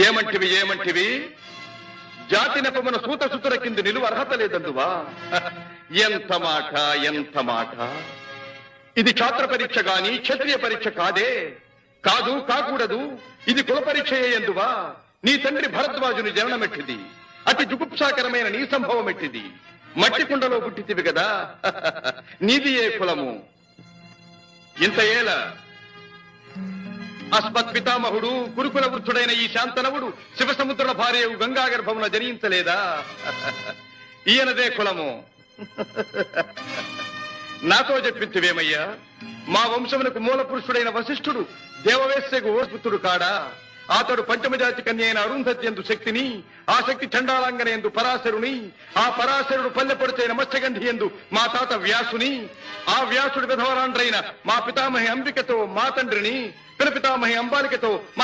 ఏమంటివి జాతి నెపమున సూత సుతుల కింద నిలువ అర్హత లేదందువా? ఎంత మాట! ఇది ఛాత్ర పరీక్ష గాని క్షత్రియ పరీక్ష కాదే. కాకూడదు. ఇది కుల పరీక్ష ఎందువా? నీ తండ్రి భరద్వాజుని జననమెట్టిది. అతి జుగుప్సాకరమైన నీ సంభవం ఎట్టిది. మట్టి కుండలో పుట్టితివి కదా. నీది ఏ కులము? ఇంత ఏల అస్మత్ పితామహుడు గురుకుల వృద్ధుడైన ఈ శాంతనవుడు శివసముద్రుల భార్యవు గంగా గర్భమున జనించలేదా? ఈయనదే కులము. నాతో చెప్పింతివేమయ్యా? మా వంశమునకు మూల పురుషుడైన వశిష్ఠుడు దేవవేశ్యకు ఓపుత్రుడు కాడా? అతడు పంచమజాతి కన్య అయిన అరుంధతి ఎందు శక్తిని, ఆ శక్తి చండాలంగన ఎందు పరాశరుని, ఆ పరాశరుడు పల్లెపొడిచైన మత్స్యగంధి ఎందు మా తాత వ్యాసుని, ఆ వ్యాసుడు విధవరాండ్రైన మా పితామహి అంబికతో మా తండ్రిని, పితామహి అంబాలికతో మా